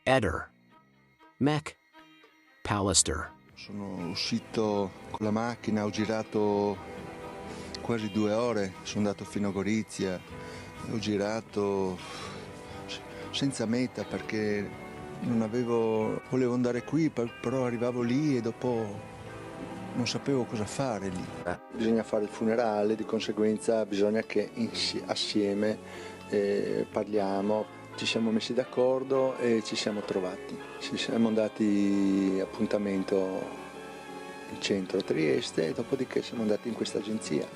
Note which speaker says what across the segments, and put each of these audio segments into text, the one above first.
Speaker 1: Eder. Mac Pallister.
Speaker 2: Sono uscito con la macchina, ho girato quasi 2 ore, sono andato fino a Gorizia, ho girato senza meta perché volevo andare qui, però arrivavo lì e dopo non sapevo cosa fare lì. Bisogna fare il funerale, di conseguenza bisogna che assieme parliamo. Ci siamo messi d'accordo e ci siamo trovati. Ci siamo dati appuntamento in centro a Trieste e dopodiché siamo andati in questa agenzia.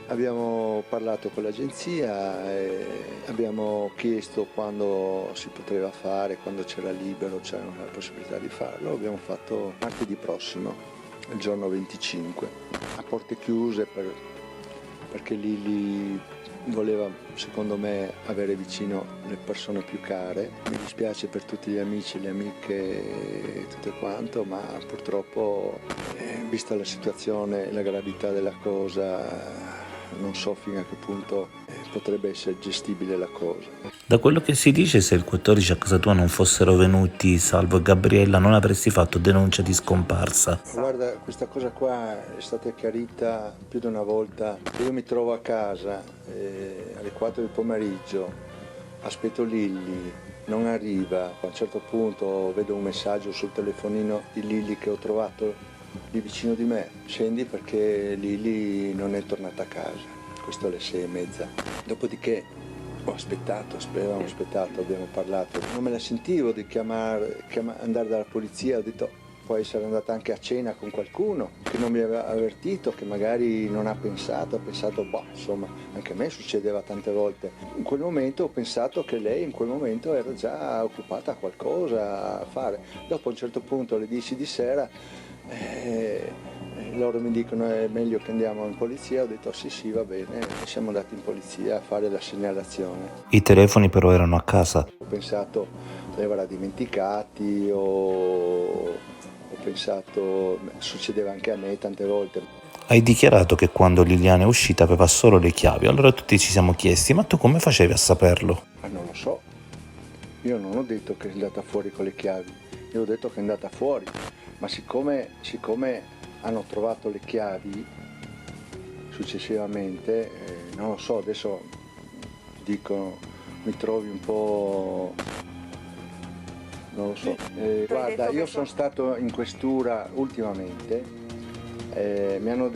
Speaker 2: Abbiamo parlato con l'agenzia e abbiamo chiesto quando si poteva fare, quando c'era libero, c'era la possibilità di farlo. Abbiamo fatto martedì prossimo, il giorno 25, a porte chiuse perché Lili voleva, secondo me, avere vicino le persone più care. Mi dispiace per tutti gli amici, le amiche e tutto quanto, ma purtroppo, vista la situazione e la gravità della cosa, non so fino a che punto potrebbe essere gestibile la cosa.
Speaker 3: Da quello che si dice, se il 14 a casa tua non fossero venuti Salvo e Gabriella, non avresti fatto denuncia di scomparsa.
Speaker 2: Guarda, questa cosa qua è stata chiarita più di una volta. Io mi trovo a casa alle 4 del pomeriggio, aspetto Lilli, non arriva. A un certo punto vedo un messaggio sul telefonino di Lilli che ho trovato lì vicino di me. Scendi perché Lilli non è tornata a casa. Questo alle 6:30. Dopodiché ho aspettato, abbiamo parlato. Non me la sentivo di andare dalla polizia, ho detto può essere andata anche a cena con qualcuno che non mi aveva avvertito, che magari non ha pensato, boh, insomma, anche a me succedeva tante volte. In quel momento ho pensato che lei in quel momento era già occupata a qualcosa a fare. Dopo a un certo punto alle 10 di sera loro mi dicono è meglio che andiamo in polizia, ho detto sì va bene, e siamo andati in polizia a fare la segnalazione.
Speaker 3: I telefoni però erano a casa.
Speaker 2: Ho pensato li avrà dimenticati o ho pensato, succedeva anche a me tante volte.
Speaker 3: Hai dichiarato che quando Liliana è uscita aveva solo le chiavi, allora tutti ci siamo chiesti, ma tu come facevi a saperlo?
Speaker 2: Ma non lo so, io non ho detto che è andata fuori con le chiavi, io ho detto che è andata fuori, ma siccome hanno trovato le chiavi successivamente, non lo so, adesso dico, mi trovi un po', non lo so. Guarda, io sono stato in questura ultimamente, mi hanno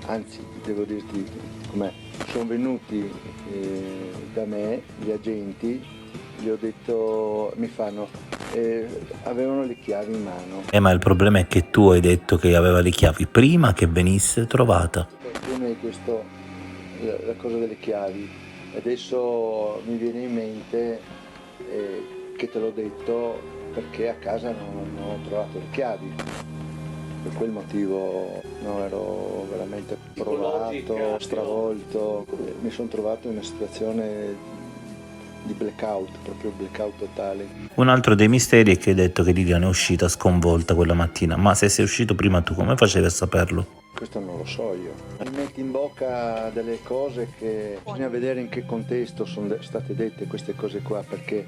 Speaker 2: anzi, devo dirti com'è, sono venuti da me gli agenti, gli ho detto, mi fanno, avevano le chiavi in mano.
Speaker 3: Ma il problema è che tu hai detto che aveva le chiavi prima che venisse trovata.
Speaker 2: Tu mi hai chiesto la cosa delle chiavi, adesso mi viene in mente che te l'ho detto perché a casa non ho trovato le chiavi. Per quel motivo ero veramente provato, stravolto, mi sono trovato in una situazione di blackout, proprio blackout totale.
Speaker 3: Un altro dei misteri è che hai detto che Liliana è uscita sconvolta quella mattina, ma se sei uscito prima tu come facevi a saperlo?
Speaker 2: Questo non lo so io. Mi metti in bocca delle cose che bisogna vedere in che contesto sono state dette queste cose qua, perché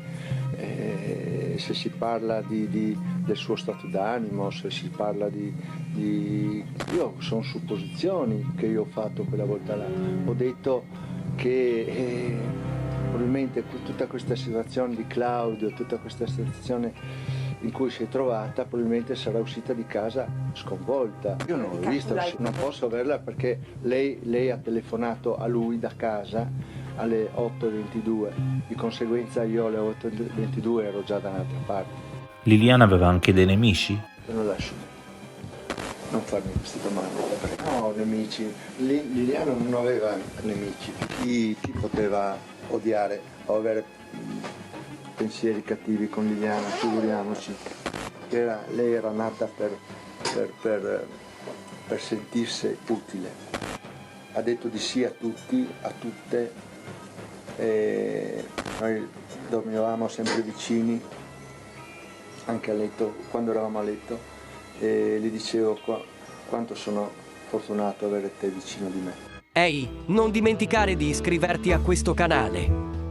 Speaker 2: se si parla del suo stato d'animo, se si parla io sono supposizioni che io ho fatto quella volta là. Ho detto che probabilmente tutta questa situazione di Claudio, tutta questa situazione in cui si è trovata, probabilmente sarà uscita di casa sconvolta. Io non l'ho vista, non posso averla perché lei ha telefonato a lui da casa alle 8:22, di conseguenza io alle 8:22 ero già da un'altra parte.
Speaker 3: Liliana aveva anche dei nemici?
Speaker 2: Non lascio, non farmi queste domande. No, nemici, Liliana non aveva nemici, chi poteva odiare o avere pensieri cattivi con Liliana, figuriamoci. Lei era nata per sentirsi utile. Ha detto di sì a tutti, a tutte, e noi dormivamo sempre vicini, anche a letto, quando eravamo a letto, e gli dicevo quanto sono fortunato ad avere te vicino di me.
Speaker 4: Ehi, non dimenticare di iscriverti a questo canale.